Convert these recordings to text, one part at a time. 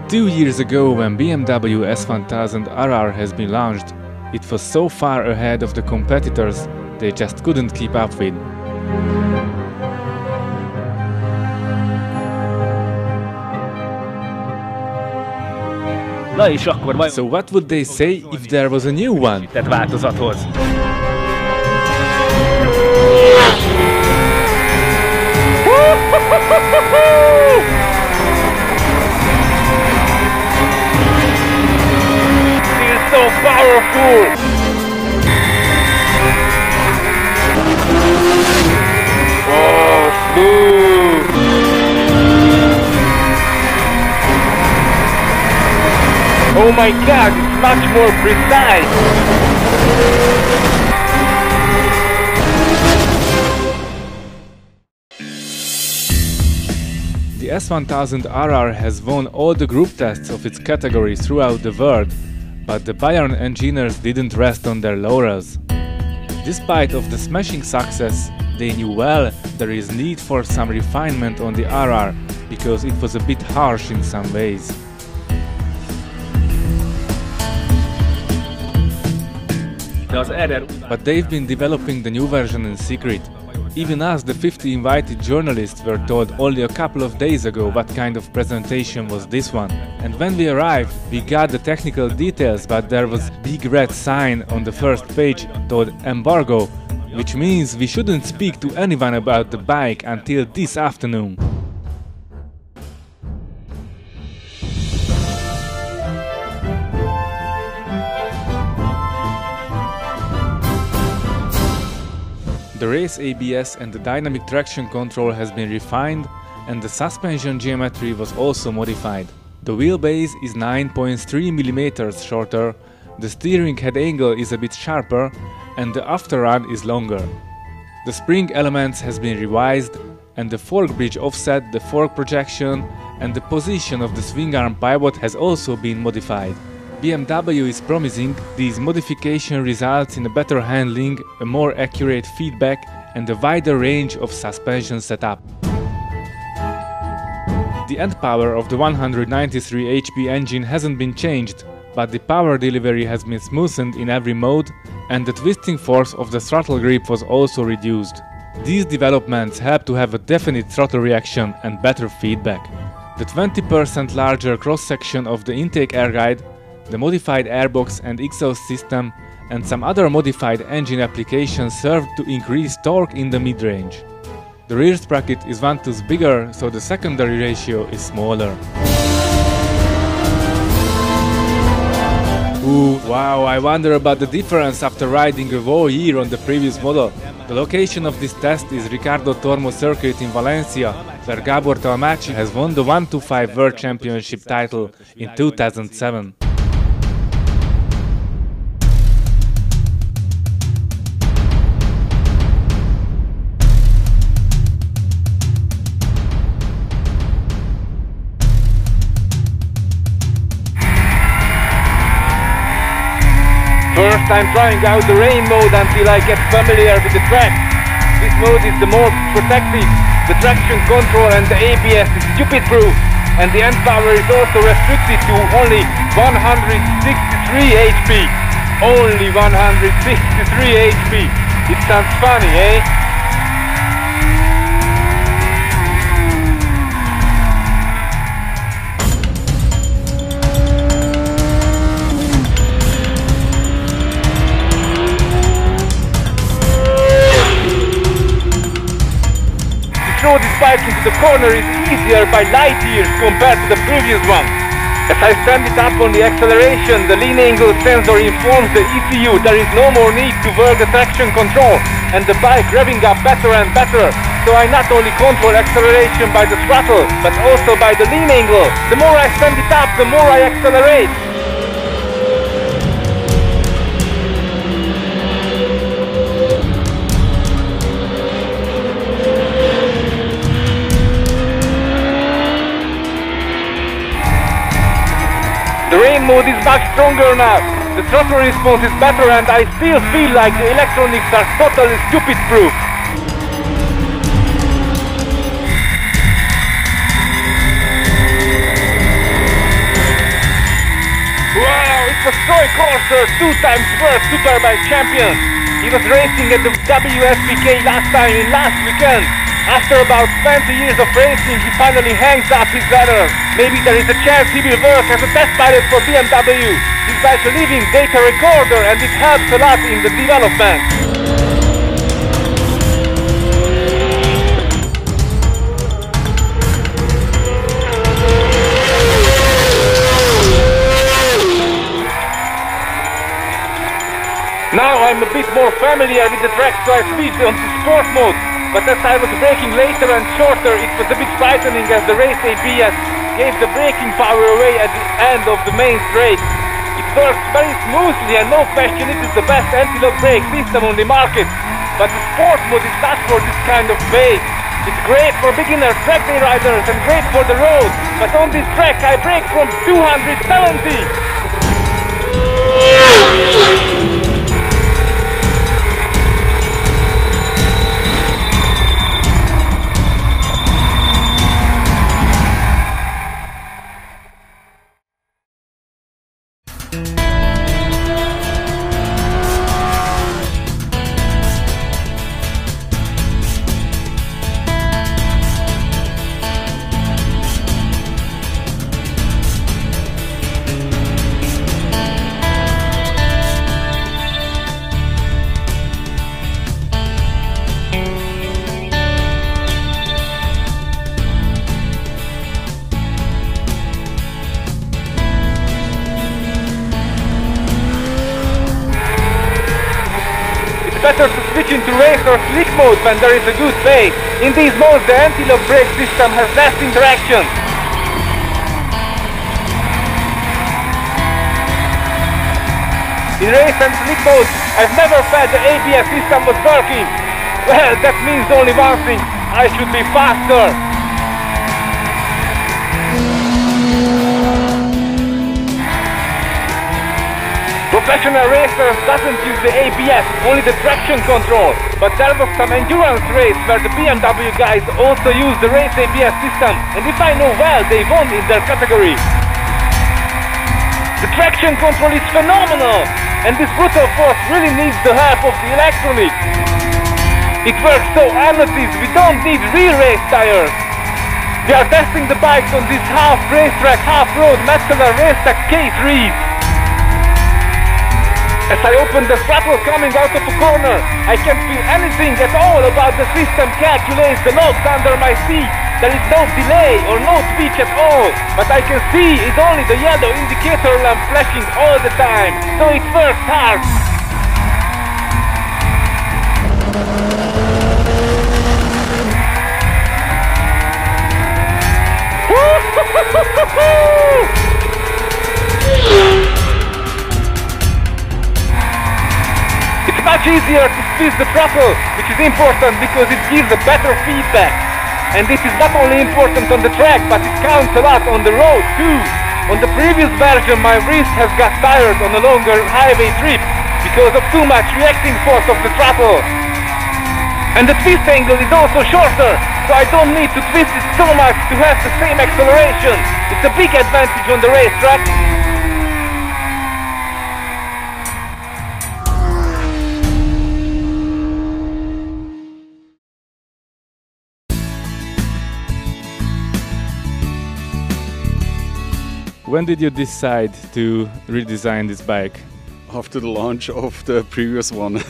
2 years ago, when BMW S1000RR has been launched, it was so far ahead of the competitors they just couldn't keep up with. So what would they say if there was a new one? So powerful! Oh, smooth! Oh my god, it's much more precise! The S1000RR has won all the group tests of its category throughout the world, but the Bayern engineers didn't rest on their laurels. Despite of the smashing success, they knew well there is need for some refinement on the RR, because it was a bit harsh in some ways. But they've been developing the new version in secret. Even us, the 50 invited journalists, were told only a couple of days ago what kind of presentation was this one. And when we arrived, we got the technical details, but there was a big red sign on the first page called embargo, which means we shouldn't speak to anyone about the bike until this afternoon. The race ABS and the dynamic traction control has been refined, and the suspension geometry was also modified. The wheelbase is 9.3 mm shorter, the steering head angle is a bit sharper, and the afterrun is longer. The spring elements has been revised, and the fork bridge offset, the fork projection, and the position of the swing arm pivot has also been modified. BMW is promising these modifications results in a better handling, a more accurate feedback, and a wider range of suspension setup. The end power of the 193 HP engine hasn't been changed, but the power delivery has been smoothened in every mode, and the twisting force of the throttle grip was also reduced. These developments help to have a definite throttle reaction and better feedback. The 20% larger cross-section of the intake air guide, the modified airbox and exhaust system, and some other modified engine applications served to increase torque in the mid-range. The rear sprocket is 1 tooth bigger, so the secondary ratio is smaller. Ooh, wow, I wonder about the difference after riding a whole year on the previous model. The location of this test is Ricardo Tormo circuit in Valencia, where Gabor Talmaci has won the 125 World Championship title in 2007. First I'm trying out the rain mode until I get familiar with the track. This mode is the most protective. The traction control and the ABS is stupid proof. And the end power is also restricted to only 163 HP. Only 163 HP. It sounds funny, eh? Throw this bike into the corner is easier by light years compared to the previous one. As I stand it up on the acceleration, the lean angle sensor informs the ECU there is no more need to work the traction control, and the bike revving up better and better. So I not only control acceleration by the throttle, but also by the lean angle. The more I stand it up, the more I accelerate. The rain mode is much stronger now. The throttle response is better, and I still feel like the electronics are totally stupid proof. a toy courser, 2-time world superbike champion. He was racing at the WSBK last time in last weekend. After about 20 years of racing, he finally hangs up his letter. Maybe there is a chance he will work as a test pilot for BMW. He's like a living data recorder and it helps a lot in the development. Now I'm a bit more familiar with the track, so I switched on to sport mode. But as I was braking later and shorter, it was a bit frightening as the race ABS gave the braking power away at the end of the main straight. It works very smoothly and no question it is the best anti-lock brake system on the market. But the sport mode is not for this kind of pace. It's great for beginner track day riders and great for the road. But on this track I brake from 270. Better to switch into race or slick mode when there is a good pace. In these modes the anti-lock brake system has less interaction. In race and slick mode I've never felt the ABS system was working. Well, that means only one thing, I should be faster. Professional racers doesn't use the ABS, only the traction control. But there was some endurance race where the BMW guys also used the race ABS system, and if I know well, they won in their category. The traction control is phenomenal, and this brutal force really needs the help of the electronics. It works so effortlessly, we don't need real race tires. We are testing the bikes on this half racetrack, half road Metzeler Racetrack K3. As I open the throttle coming out of a corner, I can't feel anything at all about the system calculates the loads under my seat. There is no delay or no twitch at all, but I can see it's only the yellow indicator lamp flashing all the time, so it works hard. It's much easier to squeeze the throttle, which is important because it gives a better feedback. And this is not only important on the track, but it counts a lot on the road too. On the previous version my wrist has got tired on a longer highway trip because of too much reacting force of the throttle. And the twist angle is also shorter, so I don't need to twist it so much to have the same acceleration. It's a big advantage on the racetrack. When did you decide to redesign this bike? After the launch of the previous one.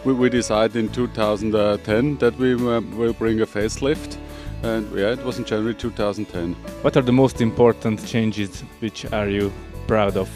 we decided in 2010 that we will bring a facelift, and yeah, it was in January 2010. What are the most important changes which are you proud of?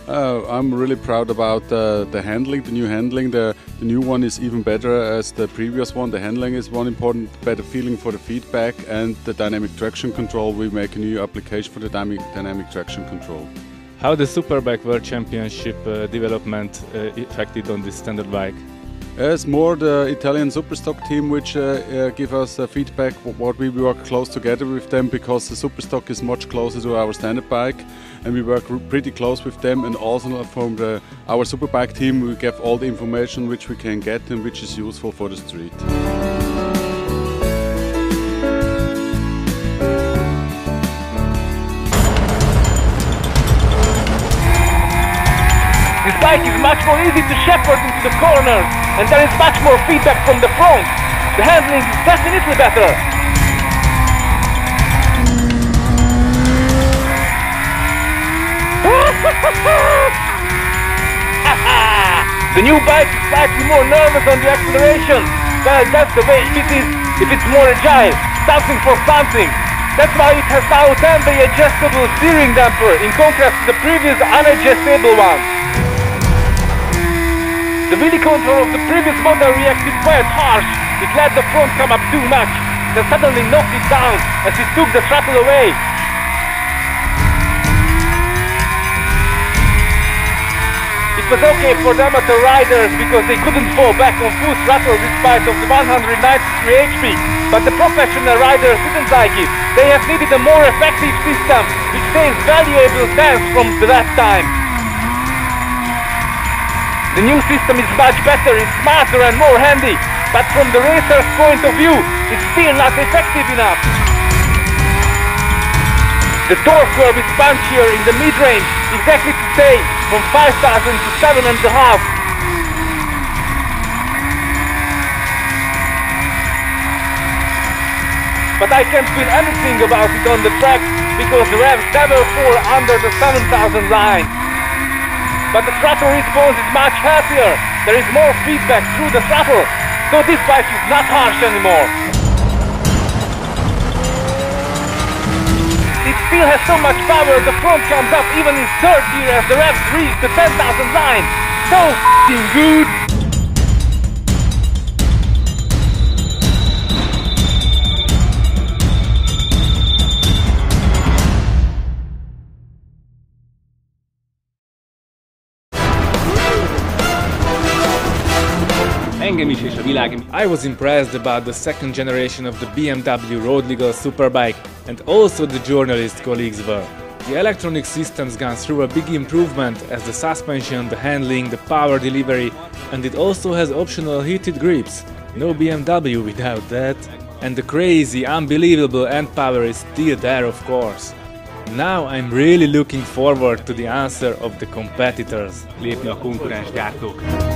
I'm really proud about the handling, the new handling. The new one is even better as the previous one. The handling is one important, better feeling for the feedback, and the dynamic traction control. We make a new application for the dynamic traction control. How the Superbike World Championship development affected on this standard bike? It's more the Italian Superstock team which give us feedback what we work close together with them, because the Superstock is much closer to our standard bike, and we work pretty close with them. And also from our Superbike team we give all the information which we can get and which is useful for the street. bike is much more easy to shepherd into the corners, and there is much more feedback from the front. The handling is definitely better. The new bike is slightly more nervous on the acceleration. Well, that's the way it is if it's more agile. Something for something. That's why it has now 10-bay adjustable steering damper in contrast to the previous unadjustable one. The wheelie control of the previous model reacted quite harsh. It let the front come up too much, then suddenly knocked it down as it took the throttle away. It was okay for the amateur riders because they couldn't fall back on full throttle despite of the 193 HP, but the professional riders didn't like it. They have needed a more effective system which saves valuable cents from that time. The new system is much better, it's smarter and more handy, but from the racer's point of view, it's still not effective enough. The torque curve is punchier in the mid-range, exactly to say, from 5,000 to 7.5. But I can't feel anything about it on the track, because the revs never fall under the 7,000 line. But the throttle response is much healthier, there is more feedback through the throttle, so this bike is not harsh anymore. It still has so much power, the front comes up even in third gear as the revs reach the 10,000 line. So f***ing good! I was impressed about the second generation of the BMW Road Legal Superbike, and also the journalist colleagues were. The electronic systems gone through a big improvement as the suspension, the handling, the power delivery, and it also has optional heated grips. No BMW without that. And the crazy, unbelievable end power is still there, of course. Now I'm really looking forward to the answer of the competitors. Lépni a konkurens gyártók.